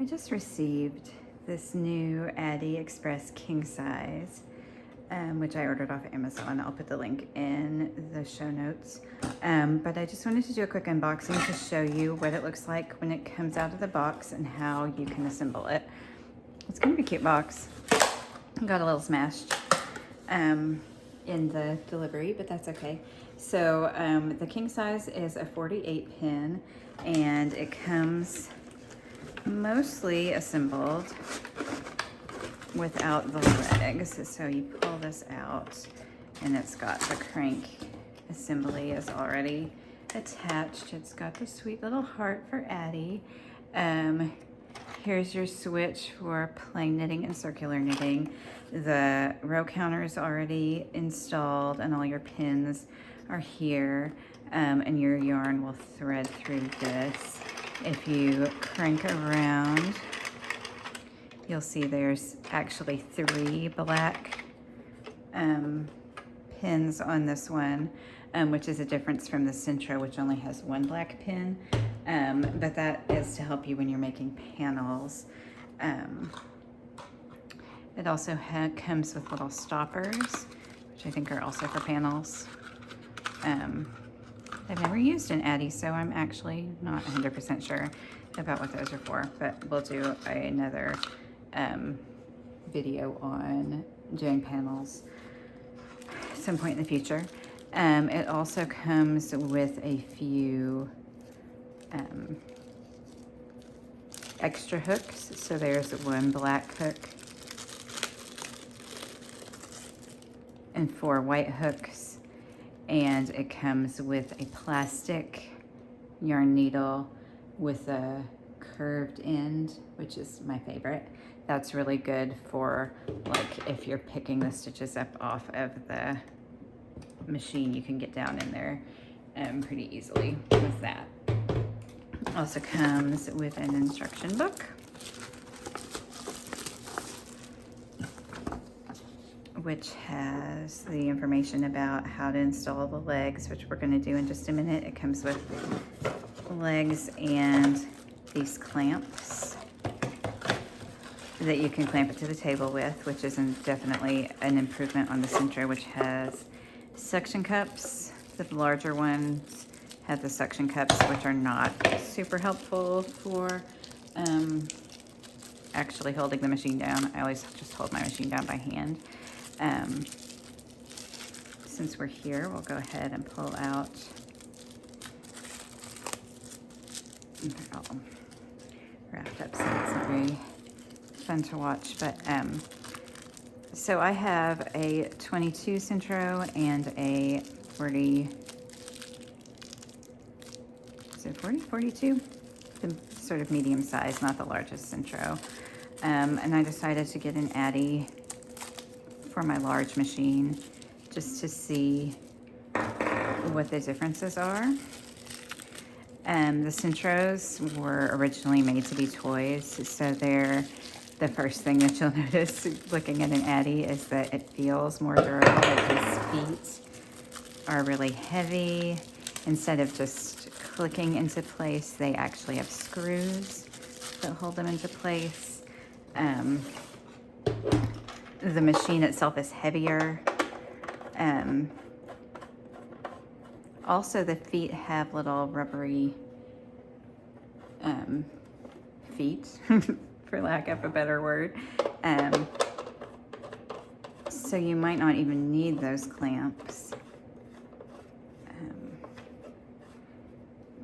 I just received this new Addi Express king size, which I ordered off Amazon. I'll put the link in the show notes. But I just wanted to do a quick unboxing to show you what it looks like when it comes out of the box and how you can assemble it. It's kind of a cute box. Got a little smashed in the delivery, but that's okay. So the king size is a 48 pin, and it comes mostly assembled without the legs. So you pull this out and it's got the crank assembly is already attached. It's got the sweet little heart for Addi. Here's your switch for plain knitting and circular knitting. The row counter is already installed and all your pins are here, and your yarn will thread through this. If you crank around, you'll see there's actually 3 black pins on this one, which is a difference from the Sentro, which only has 1 black pin. But that is to help you when you're making panels. It also comes with little stoppers, which I think are also for panels. I've never used an Addi, so I'm actually not 100% sure about what those are for, but we'll do another video on doing panels some point in the future. It also comes with a few extra hooks. So there's 1 black hook and 4 white hooks. And it comes with a plastic yarn needle with a curved end, which is my favorite. That's really good for, like, if you're picking the stitches up off of the machine, you can get down in there pretty easily with that. Also comes with an instruction book, which has the information about how to install the legs, which we're going to do in just a minute. It comes with legs and these clamps that you can clamp it to the table with, which is definitely an improvement on the Sentro, which has suction cups. The larger ones have the suction cups, which are not super helpful for actually holding the machine down. I always just hold my machine down by hand. Since we're here, we'll go ahead and pull out, they're all wrapped up so it's not very fun to watch, but so I have a 22 Sentro and a 40, is it 40, 42? The sort of medium size, not the largest Sentro. And I decided to get an Addi for my large machine just to see what the differences are. The Sentros were originally made to be toys, so they're the first thing that you'll notice looking at an Addi is that it feels more durable. Like these feet are really heavy. Instead of just clicking into place, they actually have screws that hold them into place. The machine itself is heavier. Also, the feet have little rubbery feet, for lack of a better word. So you might not even need those clamps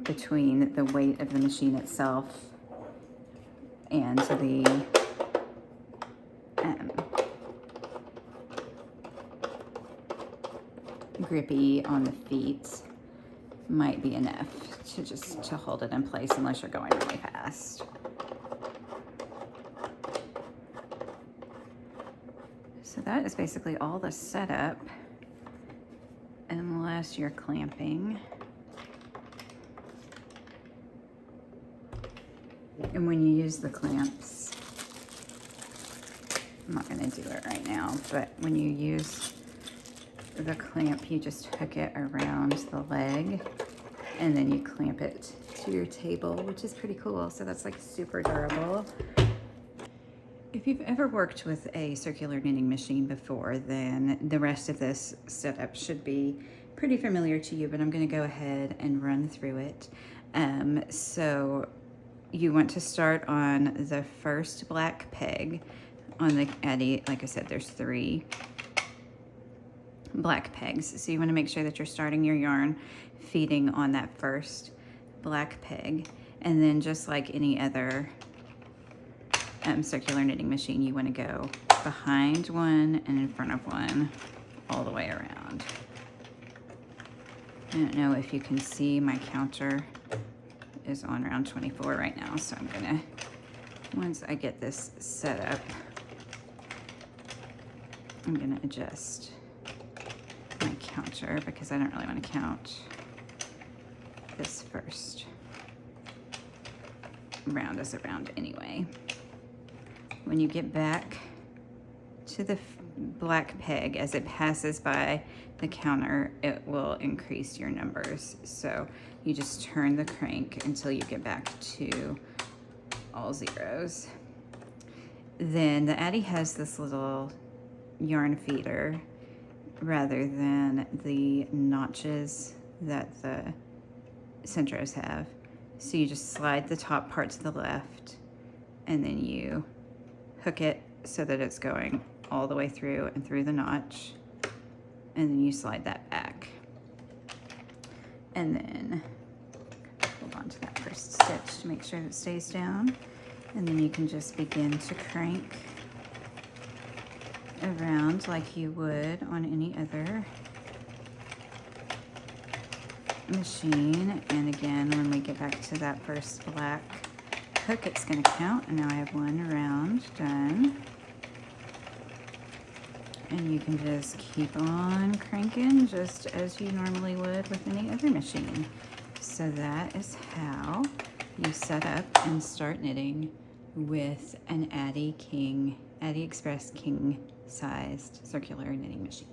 between the weight of the machine itself and the grippy on the feet might be enough to hold it in place unless you're going really fast. So that is basically all the setup, unless you're clamping. And when you use the clamps, I'm not going to do it right now, but when you use the clamp, you just hook it around the leg and then you clamp it to your table, which is pretty cool. So that's like super durable. If you've ever worked with a circular knitting machine before, then the rest of this setup should be pretty familiar to you, but I'm going to go ahead and run through it. So you want to start on the first black peg on the Addi. Like I said, there's 3 black pegs. So you want to make sure that you're starting your yarn feeding on that first black peg. And then just like any other circular knitting machine, you want to go behind one and in front of one all the way around. I don't know if you can see, my counter is on round 24 right now, so I'm gonna, once I get this set up, I'm gonna adjust my counter because I don't really want to count this first round as a round anyway. When you get back to the black peg, as it passes by the counter, it will increase your numbers. So you just turn the crank until you get back to all zeros. Then the Addi has this little yarn feeder rather than the notches that the Sentros have. So you just slide the top part to the left and then you hook it so that it's going all the way through and through the notch, and then you slide that back. And then hold on to that first stitch to make sure it stays down. And then you can just begin to crank around like you would on any other machine. And again, when we get back to that first black hook, it's going to count, and now I have 1 round done. And you can just keep on cranking just as you normally would with any other machine. So that is how you set up and start knitting with an Addi Express king sized circular knitting machine.